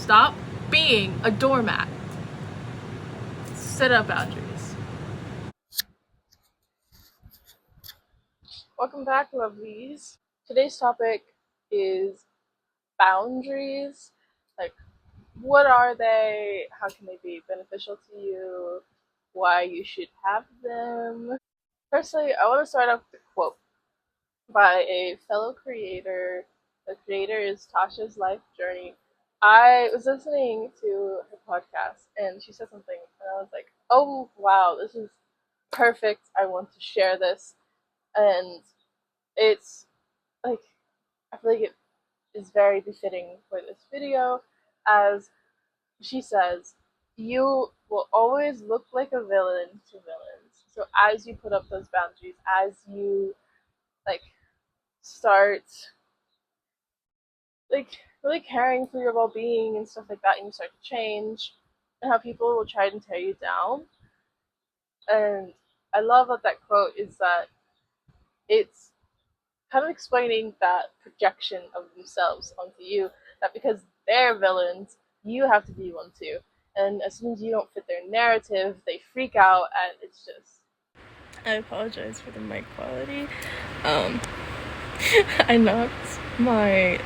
Stop being a doormat. Set up boundaries. Welcome back, lovelies. Today's topic is boundaries. Like, what are they? How can they be beneficial to you? Why you should have them? Firstly, I want to start off with a quote by a fellow creator. The creator is Tasha's Life Journey. I was listening to her podcast and she said something, and I was like, oh wow, this is perfect. I want to share this. And it's like, I feel like it is very befitting for this video, as she says, you will always look like a villain to villains. So as you put up those boundaries, as you like start like really caring for your well-being and stuff like that, and you start to change, and how people will try to tear you down. And I love that quote is that it's kind of explaining that projection of themselves onto you, that because they're villains, you have to be one too. And as soon as you don't fit their narrative, they freak out, and it's just... I apologize for the mic quality. I knocked my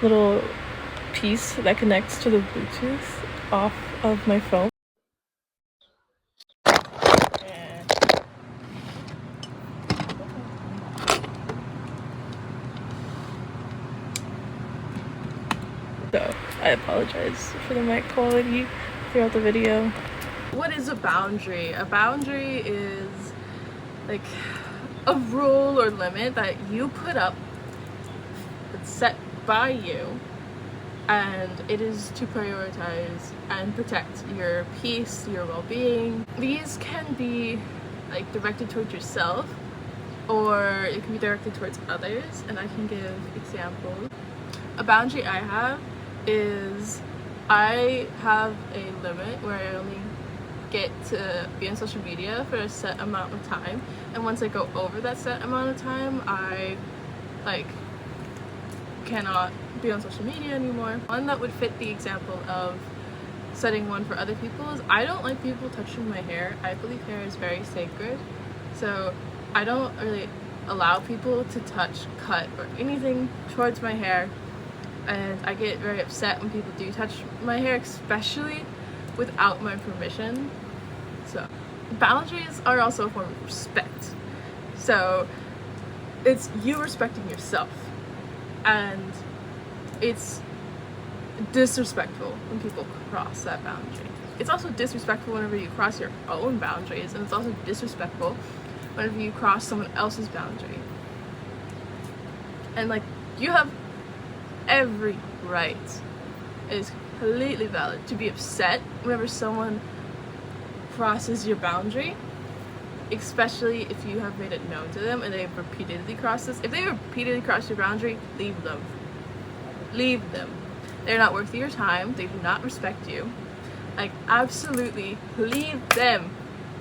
little piece that connects to the Bluetooth off of my phone. So I apologize for the mic quality throughout the video. What is a boundary? A boundary is like a rule or limit that you put up, that's set by you, and it is to prioritize and protect your peace, your well-being. These can be like directed towards yourself, or it can be directed towards others, and I can give examples. A boundary I have is I have a limit where I only get to be on social media for a set amount of time, and once I go over that set amount of time, I cannot be on social media anymore. One that would fit the example of setting one for other people is I don't like people touching my hair. I believe hair is very sacred, so I don't really allow people to touch, cut, or anything towards my hair. And I get very upset when people do touch my hair, especially without my permission. So boundaries are also a form of respect. So it's you respecting yourself, and it's disrespectful when people cross that boundary. It's also disrespectful whenever you cross your own boundaries, and it's also disrespectful whenever you cross someone else's boundary. And like, you have every right, it is completely valid to be upset whenever someone crosses your boundary, especially if you have made it known to them and they've repeatedly crossed this. If they repeatedly cross your boundary, leave them. Leave them. They're not worth your time. They do not respect you. Like, absolutely leave them.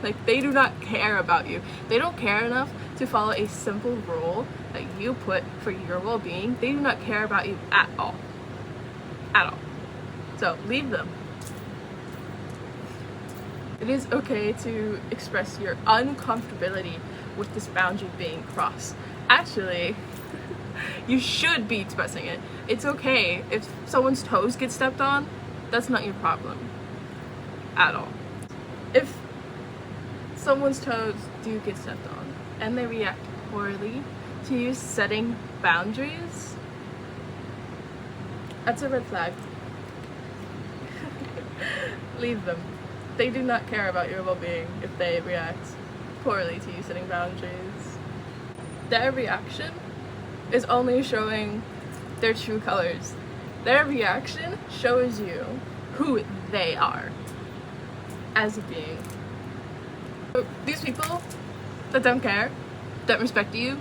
Like, they do not care about you. They don't care enough to follow a simple rule that you put for your well-being. They do not care about you at all. At all. So leave them. It is okay to express your uncomfortability with this boundary being crossed. Actually, you should be expressing it. It's okay if someone's toes get stepped on. That's not your problem at all. If someone's toes do get stepped on and they react poorly to you setting boundaries, that's a red flag. Leave them. They do not care about your well-being if they react poorly to you setting boundaries. Their reaction is only showing their true colors. Their reaction shows you who they are as a being. So these people that don't care, don't respect you,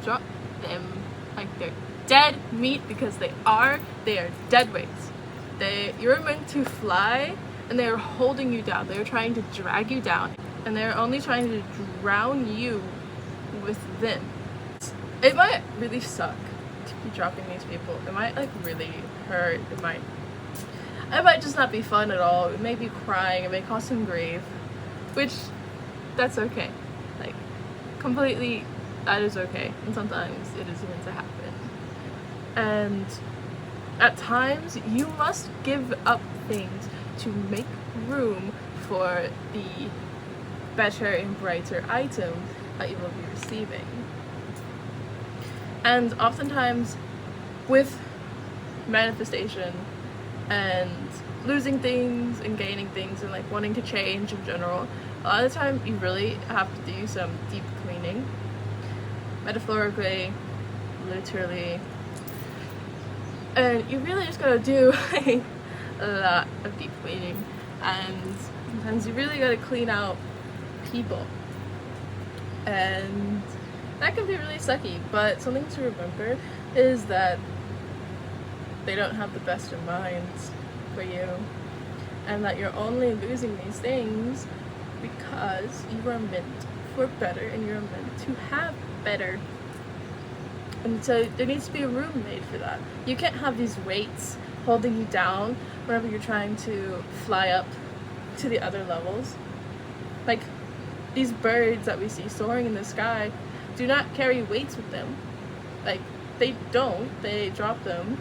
drop them. Like, they're dead meat, because they are dead weights. You're meant to fly, and they're holding you down. They're trying to drag you down, and they're only trying to drown you with them. It might really suck to be dropping these people. It might like really hurt. It might just not be fun at all. It may be crying. It may cause some grief, which that's okay. Like completely, that is okay. And sometimes it is going to happen. And at times you must give up things to make room for the better and brighter item that you will be receiving. And oftentimes with manifestation and losing things and gaining things and like wanting to change in general, a lot of the time you really have to do some deep cleaning, metaphorically, literally, and you really just gotta do like a lot of deep cleaning. And sometimes you really gotta clean out people, and that can be really sucky. But something to remember is that they don't have the best of minds for you, and that you're only losing these things because you are meant for better and you're meant to have better. And so there needs to be a room made for that. You can't have these weights holding you down whenever you're trying to fly up to the other levels. Like these birds that we see soaring in the sky do not carry weights with them. Like they don't, they drop them.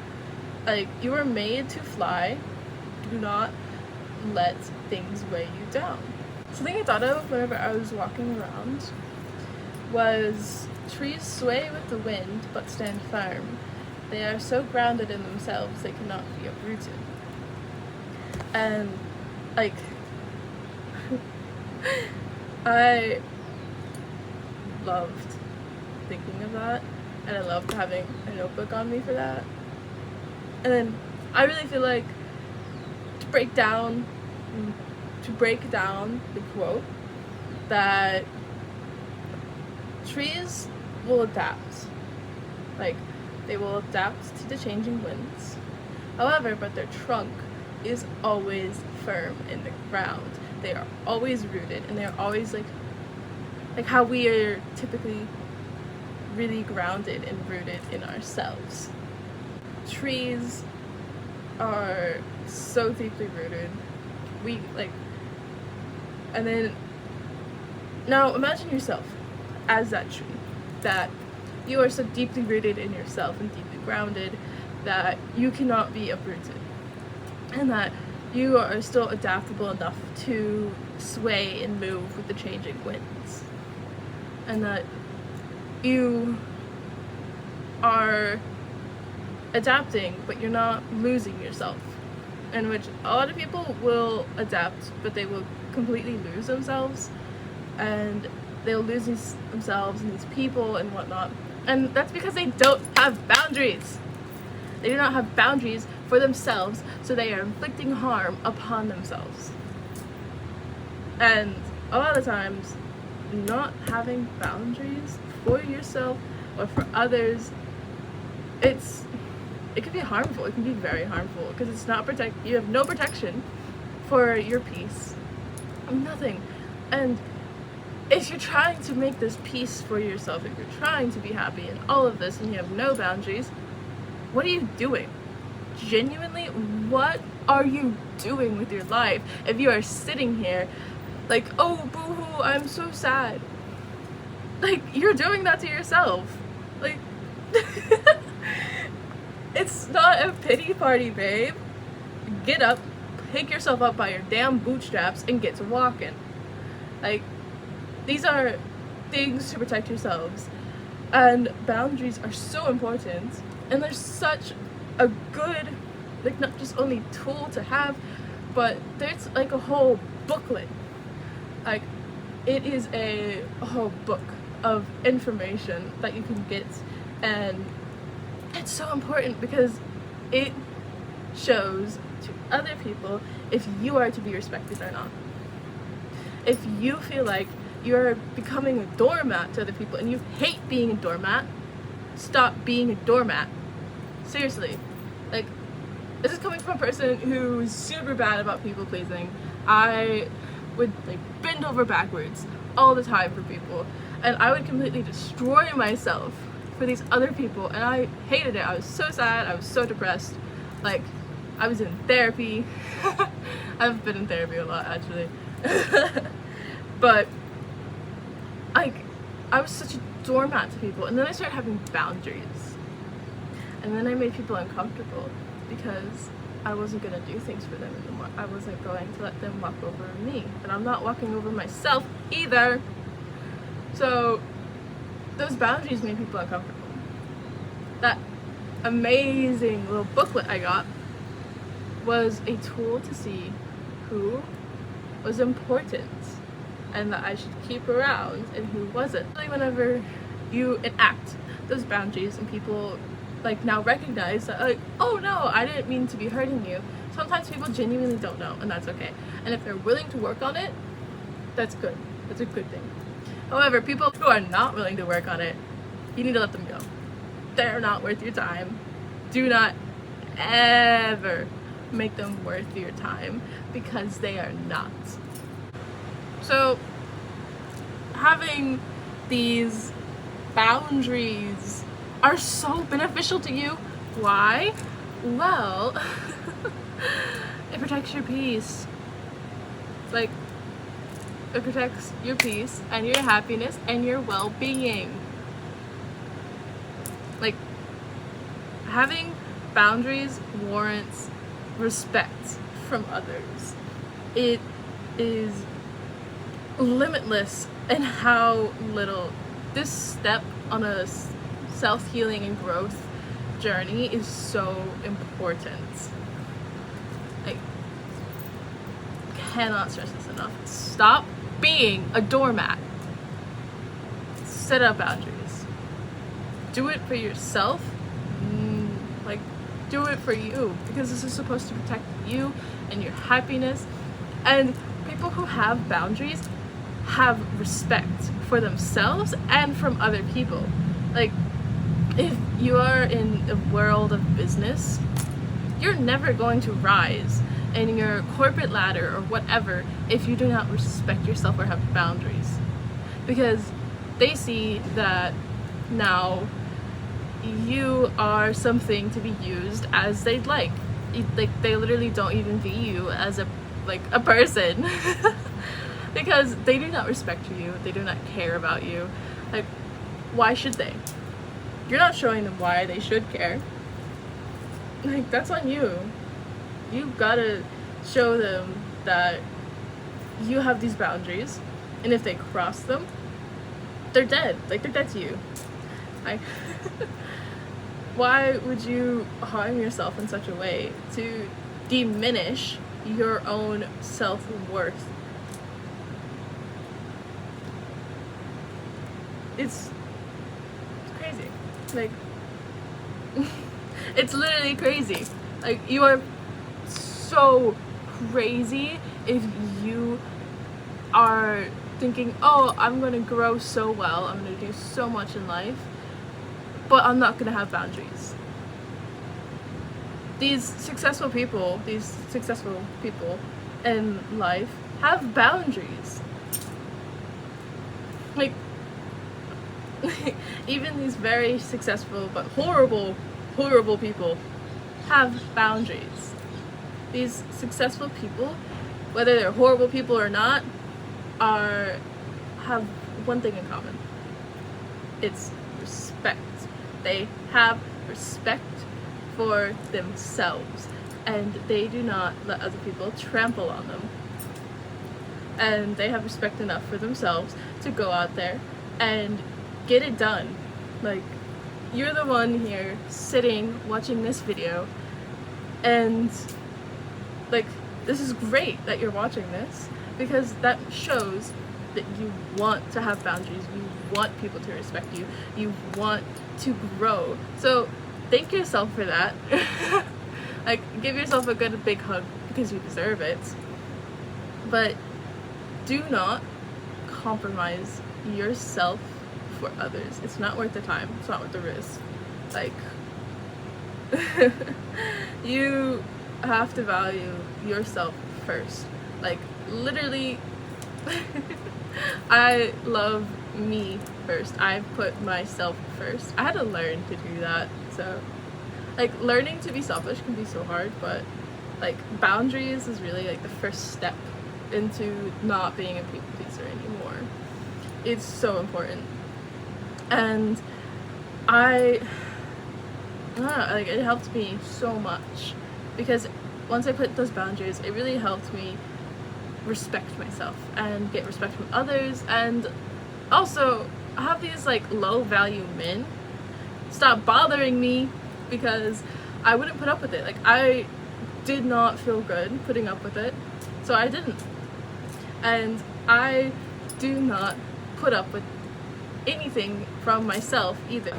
Like you are made to fly. Do not let things weigh you down. Something I thought of whenever I was walking around was trees sway with the wind but stand firm. They are so grounded in themselves they cannot be uprooted. And like I loved thinking of that, and I loved having a notebook on me for that. And then I really feel like to break down the quote, that trees will adapt. Like they will adapt to the changing winds. However, but their trunk is always firm in the ground. They are always rooted, and they are always like how we are typically really grounded and rooted in ourselves. Trees are so deeply rooted. We like, and then now imagine yourself as that tree, that you are so deeply rooted in yourself and deeply grounded that you cannot be uprooted, and that you are still adaptable enough to sway and move with the changing winds, and that you are adapting but you're not losing yourself. In which a lot of people will adapt but they will completely lose themselves, and they'll lose themselves and these people and whatnot, and that's because they don't have boundaries. They do not have boundaries for themselves, so they are inflicting harm upon themselves. And a lot of times, not having boundaries for yourself or for others, it can be harmful. It can be very harmful because it's not you have no protection for your peace. Nothing. And if you're trying to make this peace for yourself, if you're trying to be happy and all of this, and you have no boundaries, what are you doing? Genuinely, what are you doing with your life if you are sitting here like, oh, boo-hoo, I'm so sad? Like, you're doing that to yourself. Like, it's not a pity party, babe. Get up, pick yourself up by your damn bootstraps, and get to walking. Like, these are things to protect yourselves. And boundaries are so important. And there's such a good, like, not just only tool to have, but there's like a whole booklet. Like, it is a whole book of information that you can get, and it's so important because it shows to other people if you are to be respected or not. If you feel like you're becoming a doormat to other people and you hate being a doormat, stop being a doormat. Seriously. Like, this is coming from a person who's super bad about people pleasing. I would like bend over backwards all the time for people, and I would completely destroy myself for these other people, and I hated it. I was so sad, I was so depressed. Like, I was in therapy. I've been in therapy a lot, actually. But like, I was such a doormat to people, and then I started having boundaries, and then I made people uncomfortable because I wasn't gonna do things for them anymore. I wasn't going to let them walk over me, and I'm not walking over myself either. So those boundaries made people uncomfortable. That amazing little booklet I got was a tool to see who was important and that I should keep around and who wasn't. Like, whenever you enact those boundaries and people like now recognize that, like, oh no, I didn't mean to be hurting you. Sometimes people genuinely don't know, and that's okay. And if they're willing to work on it, that's good. That's a good thing. However, people who are not willing to work on it, you need to let them go. They're not worth your time. Do not ever make them worth your time, because they are not. So having these boundaries are so beneficial to you. Why? Well, it protects your peace. Like, it protects your peace and your happiness and your well-being. Like, having boundaries warrants respect from others. It is limitless in how little this step on a self-healing and growth journey is so important. I cannot stress this enough. Stop being a doormat. Set up boundaries. Do it for yourself. Like, do it for you, because this is supposed to protect you and your happiness. And people who have boundaries have respect for themselves and from other people. Like, if you are in the world of business, you're never going to rise in your corporate ladder or whatever if you do not respect yourself or have boundaries, because they see that now you are something to be used as they'd like. Like, they literally don't even view you as a person because they do not respect you, they do not care about you. Like, why should they? You're not showing them why they should care. Like, that's on you. You gotta show them that you have these boundaries, and if they cross them, they're dead. Like, they're dead to you. Like, why would you harm yourself in such a way to diminish your own self-worth? It's crazy. Like, it's literally crazy. Like, you are so crazy if you are thinking, oh, I'm gonna grow so well, I'm gonna do so much in life, but I'm not gonna have boundaries. These successful people in life have boundaries. Like, even these very successful but horrible people have boundaries. These successful people, whether they're horrible people or not, have one thing in common. It's respect. They have respect for themselves, and they do not let other people trample on them. And they have respect enough for themselves to go out there and get it done. Like, you're the one here sitting watching this video, and like, this is great that you're watching this, because that shows that you want to have boundaries, you want people to respect you, you want to grow. So thank yourself for that. Like, give yourself a good big hug, because you deserve it. But do not compromise yourself for others. It's not worth the time, it's not worth the risk. Like, you have to value yourself first. Like, literally, I love me first. I put myself first. I had to learn to do that. So, like, learning to be selfish can be so hard, but like boundaries is really like the first step into not being a people pleaser anymore. It's so important. And I don't know, like, it helped me so much because once I put those boundaries, it really helped me respect myself and get respect from others, and also have these like low value men stop bothering me because I wouldn't put up with it. Like, I did not feel good putting up with it, so I didn't. And I do not put up with anything from myself either.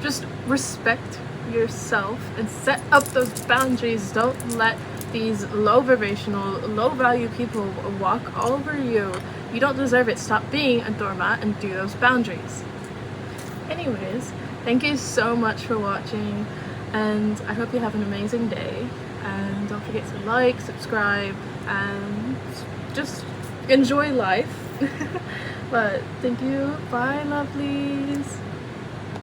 Just respect yourself and set up those boundaries. Don't let these low vibrational, low value people walk over you. You don't deserve it. Stop being a doormat and do those boundaries. Anyways, thank you so much for watching, and I hope you have an amazing day. And don't forget to like, subscribe, and just enjoy life. But thank you. Bye, lovelies.